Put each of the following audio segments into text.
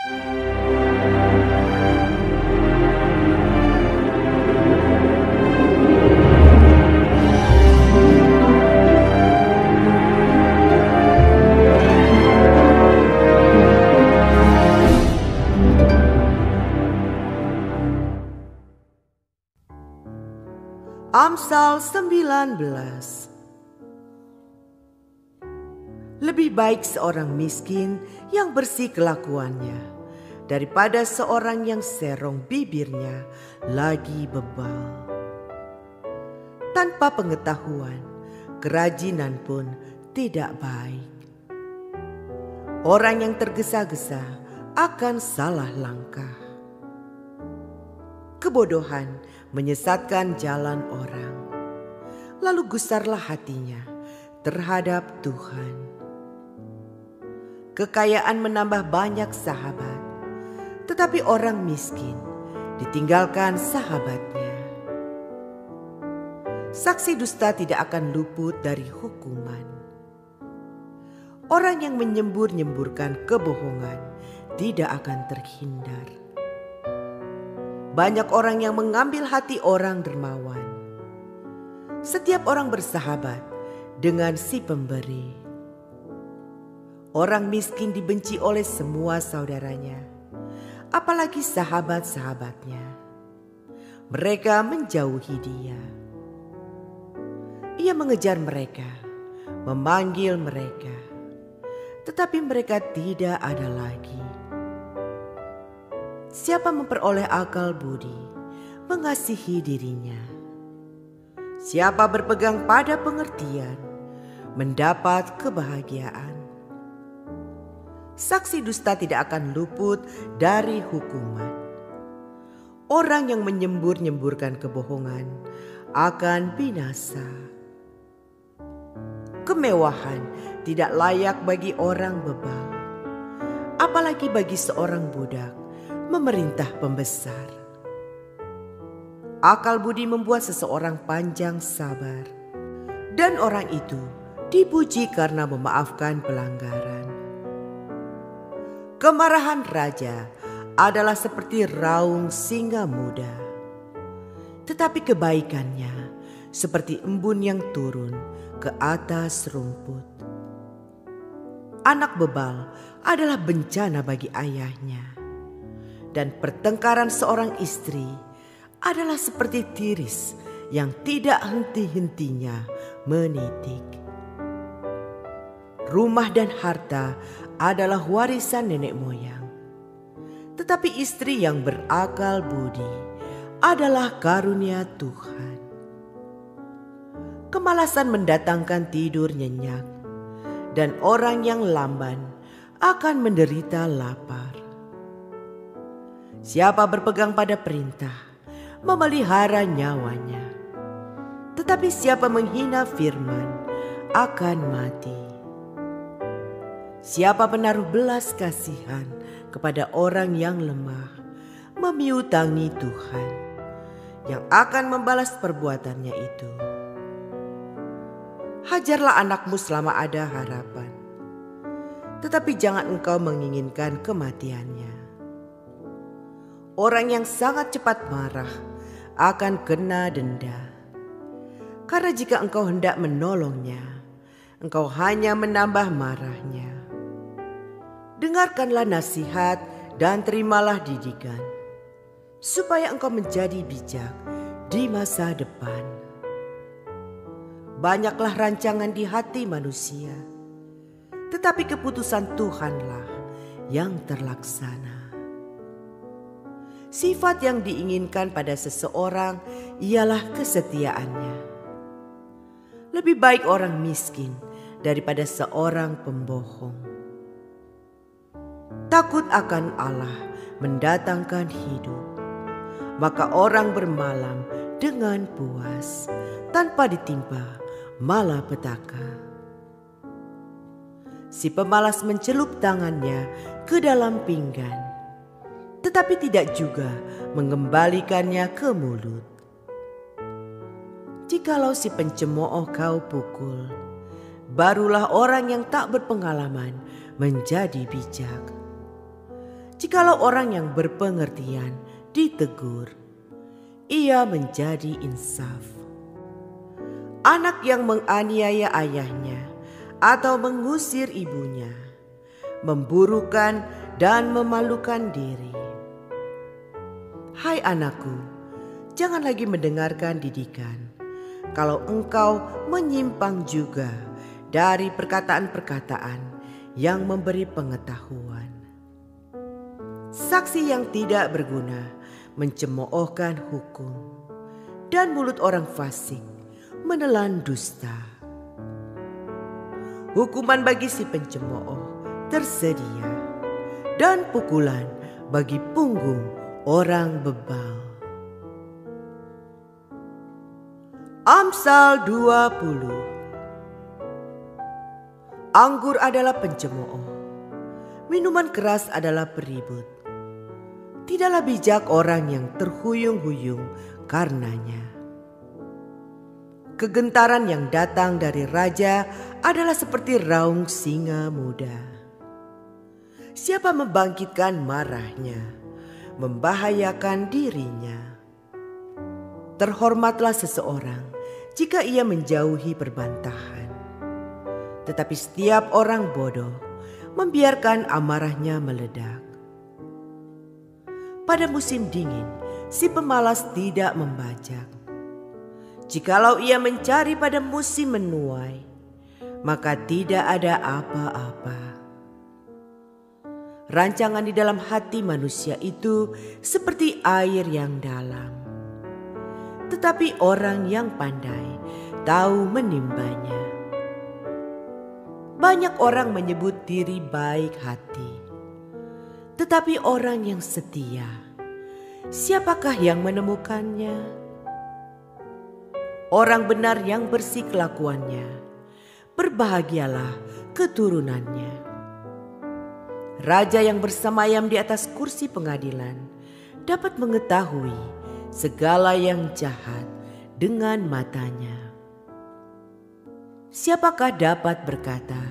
Amsal 19. Lebih baik seorang miskin yang bersih kelakuannya daripada seorang yang serong bibirnya lagi bebal. Tanpa pengetahuan, kerajinan pun tidak baik. Orang yang tergesa-gesa akan salah langkah. Kebodohan menyesatkan jalan orang, lalu gusarlah hatinya terhadap Tuhan. Kekayaan menambah banyak sahabat, tetapi orang miskin ditinggalkan sahabatnya. Saksi dusta tidak akan luput dari hukuman. Orang yang menyembur-nyemburkan kebohongan tidak akan terhindar. Banyak orang yang mengambil hati orang dermawan. Setiap orang bersahabat dengan si pemberi. Orang miskin dibenci oleh semua saudaranya, apalagi sahabat-sahabatnya. Mereka menjauhi dia. Ia mengejar mereka, memanggil mereka, tetapi mereka tidak ada lagi. Siapa memperoleh akal budi, mengasihi dirinya. Siapa berpegang pada pengertian, mendapat kebahagiaan. Saksi dusta tidak akan luput dari hukuman. Orang yang menyembur-nyemburkan kebohongan akan binasa. Kemewahan tidak layak bagi orang bebal, apalagi bagi seorang budak memerintah pembesar. Akal budi membuat seseorang panjang sabar, dan orang itu dipuji karena memaafkan pelanggaran. Kemarahan raja adalah seperti raung singa muda, tetapi kebaikannya seperti embun yang turun ke atas rumput. Anak bebal adalah bencana bagi ayahnya, dan pertengkaran seorang istri adalah seperti tiris yang tidak henti-hentinya menitik. Rumah dan harta adalah warisan nenek moyang, tetapi istri yang berakal budi adalah karunia Tuhan. Kemalasan mendatangkan tidur nyenyak, dan orang yang lamban akan menderita lapar. Siapa berpegang pada perintah, memelihara nyawanya. Tetapi siapa menghina firman, akan mati. Siapa menaruh belas kasihan kepada orang yang lemah, memiutangi Tuhan, yang akan membalas perbuatannya itu. Hajarlah anakmu selama ada harapan, tetapi jangan engkau menginginkan kematiannya. Orang yang sangat cepat marah akan kena denda. Karena jika engkau hendak menolongnya, engkau hanya menambah marahnya. Dengarkanlah nasihat dan terimalah didikan, supaya engkau menjadi bijak di masa depan. Banyaklah rancangan di hati manusia, tetapi keputusan Tuhanlah yang terlaksana. Sifat yang diinginkan pada seseorang ialah kesetiaannya. Lebih baik orang miskin daripada seorang pembohong. Takut akan Allah mendatangkan hidup, maka orang bermalam dengan puas tanpa ditimpa malapetaka. Si pemalas mencelup tangannya ke dalam pinggan, tetapi tidak juga mengembalikannya ke mulut. Jikalau si pencemooh kau pukul, barulah orang yang tak berpengalaman menjadi bijak. Jikalau orang yang berpengertian ditegur, ia menjadi insaf. Anak yang menganiaya ayahnya atau mengusir ibunya, memburukan dan memalukan diri. Hai anakku, jangan lagi mendengarkan didikan, kalau engkau menyimpang juga dari perkataan-perkataan yang memberi pengetahuan. Saksi yang tidak berguna mencemoohkan hukum, dan mulut orang fasik menelan dusta. Hukuman bagi si pencemooh tersedia, dan pukulan bagi punggung orang bebal. Amsal 20. Anggur adalah pencemooh, minuman keras adalah peribut. Tidaklah bijak orang yang terhuyung-huyung karenanya. Kegentaran yang datang dari raja adalah seperti raung singa muda. Siapa membangkitkan marahnya, membahayakan dirinya. Terhormatlah seseorang jika ia menjauhi perbantahan, tetapi setiap orang bodoh membiarkan amarahnya meledak. Pada musim dingin, si pemalas tidak membajak. Jikalau ia mencari pada musim menuai, maka tidak ada apa-apa. Rancangan di dalam hati manusia itu seperti air yang dalam, tetapi orang yang pandai tahu menimbanya. Banyak orang menyebut diri baik hati, tetapi orang yang setia, siapakah yang menemukannya? Orang benar yang bersih kelakuannya, berbahagialah keturunannya. Raja yang bersemayam di atas kursi pengadilan dapat mengetahui segala yang jahat dengan matanya. Siapakah dapat berkata,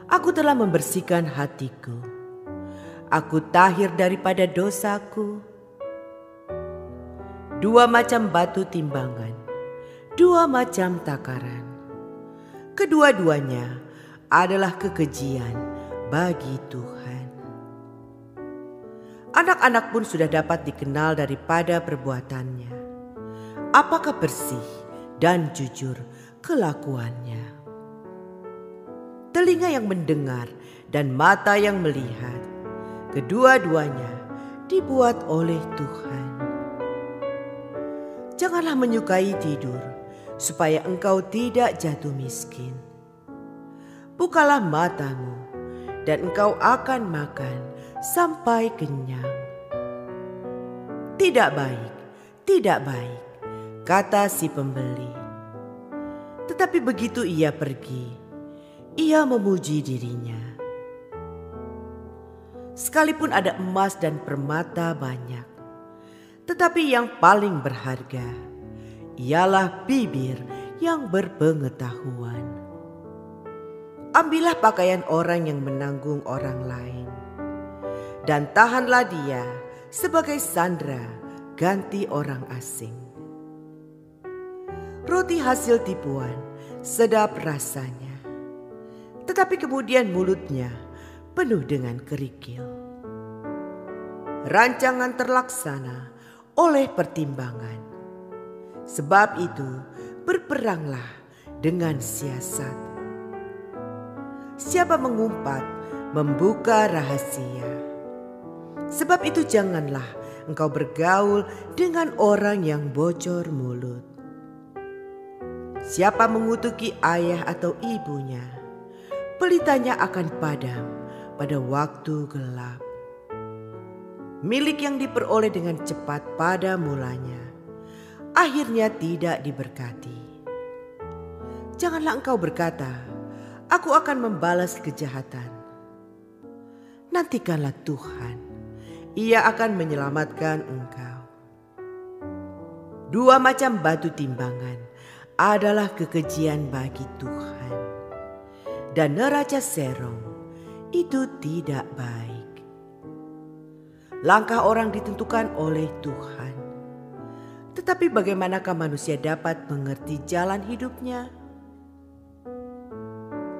"Aku telah membersihkan hatiku, aku tahir daripada dosaku"? Dua macam batu timbangan, dua macam takaran, kedua-duanya adalah kekejian bagi Tuhan. Anak-anak pun sudah dapat dikenal daripada perbuatannya, apakah bersih dan jujur kelakuannya. Telinga yang mendengar dan mata yang melihat, kedua-duanya dibuat oleh Tuhan. Janganlah menyukai tidur, supaya engkau tidak jatuh miskin. Bukalah matamu, dan engkau akan makan sampai kenyang. Tidak baik, tidak baik, kata si pembeli. Tetapi begitu ia pergi, ia memuji dirinya. Sekalipun ada emas dan permata banyak, tetapi yang paling berharga ialah bibir yang berpengetahuan. Ambillah pakaian orang yang menanggung orang lain, dan tahanlah dia sebagai sandera ganti orang asing. Roti hasil tipuan sedap rasanya, tetapi kemudian mulutnya penuh dengan kerikil. Rancangan terlaksana oleh pertimbangan. Sebab itu berperanglah dengan siasat. Siapa mengumpat membuka rahasia. Sebab itu janganlah engkau bergaul dengan orang yang bocor mulut. Siapa mengutuki ayah atau ibunya, pelitanya akan padam pada waktu gelap. Milik yang diperoleh dengan cepat pada mulanya, akhirnya tidak diberkati. Janganlah engkau berkata, "Aku akan membalas kejahatan." Nantikanlah Tuhan, Ia akan menyelamatkan engkau. Dua macam batu timbangan adalah kekejian bagi Tuhan, dan neraca serong itu tidak baik. langkah orang ditentukan oleh Tuhan. Tetapi bagaimanakah manusia dapat mengerti jalan hidupnya?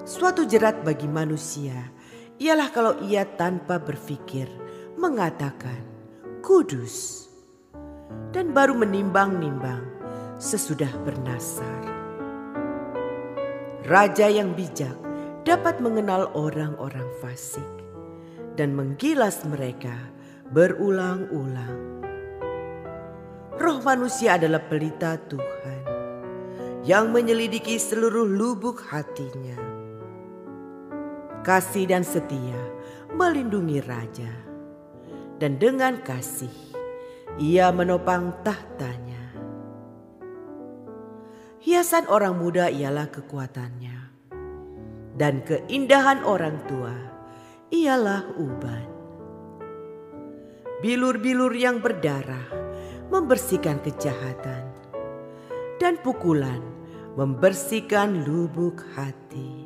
Suatu jerat bagi manusia ialah kalau ia tanpa berpikir mengatakan kudus, dan baru menimbang-nimbang sesudah bernasar. Raja yang bijak dapat mengenal orang-orang fasik dan menggilas mereka berulang-ulang. Roh manusia adalah pelita Tuhan yang menyelidiki seluruh lubuk hatinya. Kasih dan setia melindungi raja, dan dengan kasih ia menopang tahtanya. Hiasan orang muda ialah kekuatannya, dan keindahan orang tua ialah uban. Bilur-bilur yang berdarah membersihkan kejahatan, dan pukulan membersihkan lubuk hati.